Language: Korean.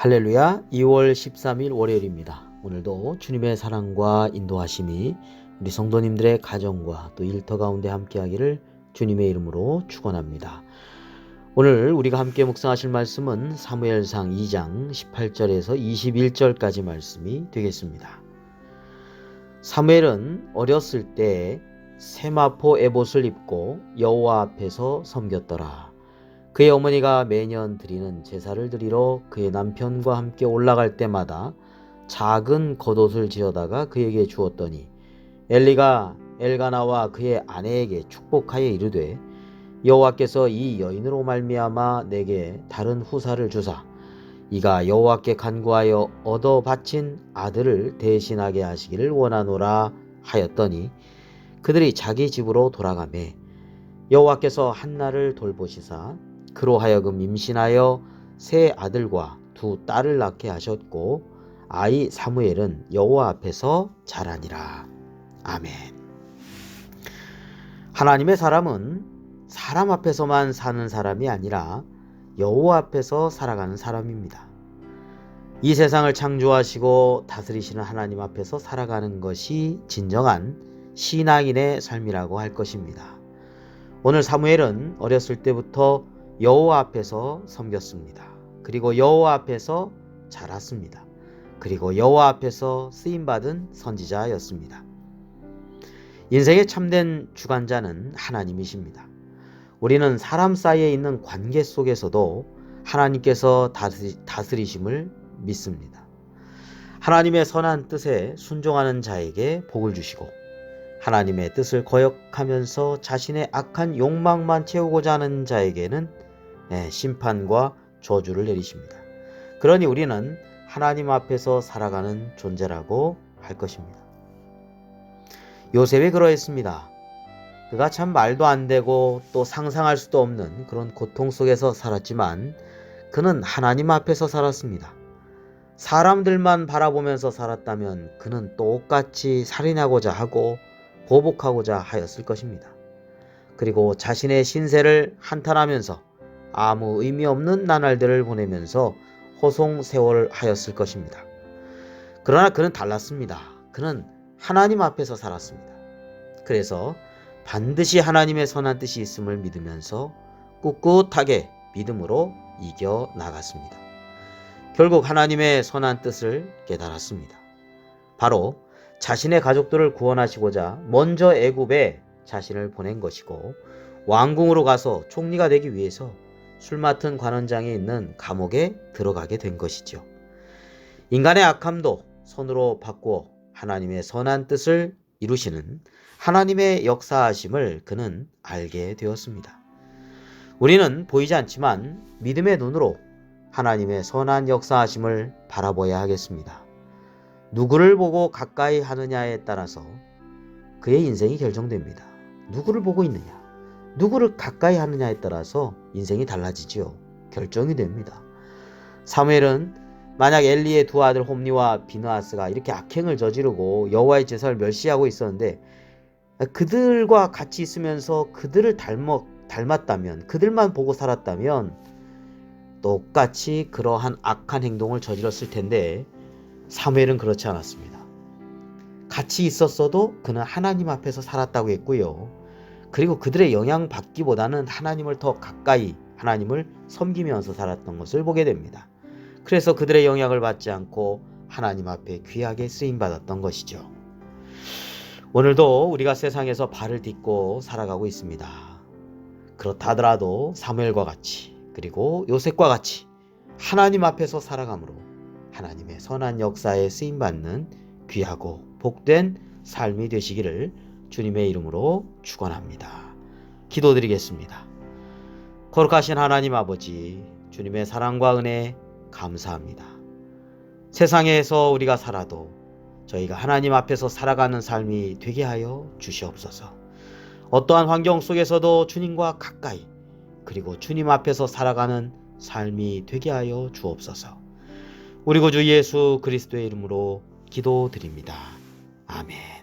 할렐루야. 2월 13일 월요일입니다. 오늘도 주님의 사랑과 인도하심이 우리 성도님들의 가정과 또 일터 가운데 함께하기를 주님의 이름으로 축원합니다. 오늘 우리가 함께 묵상하실 말씀은 사무엘상 2장 18절에서 21절까지 말씀이 되겠습니다. 사무엘은 어렸을 때 세마포 에봇을 입고 여호와 앞에서 섬겼더라. 그의 어머니가 매년 드리는 제사를 드리러 그의 남편과 함께 올라갈 때마다 작은 겉옷을 지어다가 그에게 주었더니 엘리가 엘가나와 그의 아내에게 축복하여 이르되 여호와께서 이 여인으로 말미암아 내게 다른 후사를 주사 이가 여호와께 간구하여 얻어 바친 아들을 대신하게 하시기를 원하노라 하였더니 그들이 자기 집으로 돌아가매 여호와께서 한나를 돌보시사 그로 하여금 임신하여 세 아들과 두 딸을 낳게 하셨고 아이 사무엘은 여호와 앞에서 자라니라. 아멘. 하나님의 사람은 사람 앞에서만 사는 사람이 아니라 여호와 앞에서 살아가는 사람입니다. 이 세상을 창조하시고 다스리시는 하나님 앞에서 살아가는 것이 진정한 신앙인의 삶이라고 할 것입니다. 오늘 사무엘은 어렸을 때부터 여호와 앞에서 섬겼습니다. 그리고 여호와 앞에서 자랐습니다. 그리고 여호와 앞에서 쓰임받은 선지자였습니다. 인생의 참된 주관자는 하나님이십니다. 우리는 사람 사이에 있는 관계 속에서도 하나님께서 다스리심을 믿습니다. 하나님의 선한 뜻에 순종하는 자에게 복을 주시고 하나님의 뜻을 거역하면서 자신의 악한 욕망만 채우고자 하는 자에게는 심판과 저주를 내리십니다. 그러니 우리는 하나님 앞에서 살아가는 존재라고 할 것입니다. 요셉이 그러했습니다. 그가 참 말도 안 되고 또 상상할 수도 없는 그런 고통 속에서 살았지만 그는 하나님 앞에서 살았습니다. 사람들만 바라보면서 살았다면 그는 똑같이 살인하고자 하고 보복하고자 하였을 것입니다. 그리고 자신의 신세를 한탄하면서 아무 의미 없는 나날들을 보내면서 호송세월하였을 것입니다. 그러나 그는 달랐습니다. 그는 하나님 앞에서 살았습니다. 그래서 반드시 하나님의 선한 뜻이 있음을 믿으면서 꿋꿋하게 믿음으로 이겨나갔습니다. 결국 하나님의 선한 뜻을 깨달았습니다. 바로 자신의 가족들을 구원하시고자 먼저 애굽에 자신을 보낸 것이고 왕궁으로 가서 총리가 되기 위해서 술 맡은 관원장에 있는 감옥에 들어가게 된 것이죠. 인간의 악함도 손으로 바꾸어 하나님의 선한 뜻을 이루시는 하나님의 역사하심을 그는 알게 되었습니다. 우리는 보이지 않지만 믿음의 눈으로 하나님의 선한 역사하심을 바라봐야 하겠습니다. 누구를 보고 가까이 하느냐에 따라서 그의 인생이 결정됩니다. 누구를 보고 있느냐, 누구를 가까이 하느냐에 따라서 인생이 달라지지요. 결정이 됩니다. 사무엘은 만약 엘리의 두 아들 홈니와 비느하스가 이렇게 악행을 저지르고 여호와의 제사를 멸시하고 있었는데 그들과 같이 있으면서 그들을 닮았다면, 그들만 보고 살았다면 똑같이 그러한 악한 행동을 저질렀을 텐데 사무엘은 그렇지 않았습니다. 같이 있었어도 그는 하나님 앞에서 살았다고 했고요. 그리고 그들의 영향받기보다는 하나님을 더 가까이 하나님을 섬기면서 살았던 것을 보게 됩니다. 그래서 그들의 영향을 받지 않고 하나님 앞에 귀하게 쓰임받았던 것이죠. 오늘도 우리가 세상에서 발을 딛고 살아가고 있습니다. 그렇다 하더라도 사무엘과 같이 그리고 요셉과 같이 하나님 앞에서 살아감으로 하나님의 선한 역사에 쓰임받는 귀하고 복된 삶이 되시기를 주님의 이름으로 축원합니다. 기도드리겠습니다. 거룩하신 하나님 아버지, 주님의 사랑과 은혜 감사합니다. 세상에서 우리가 살아도 저희가 하나님 앞에서 살아가는 삶이 되게 하여 주시옵소서. 어떠한 환경 속에서도 주님과 가까이 그리고 주님 앞에서 살아가는 삶이 되게 하여 주옵소서. 우리 구주 예수 그리스도의 이름으로 기도드립니다. 아멘.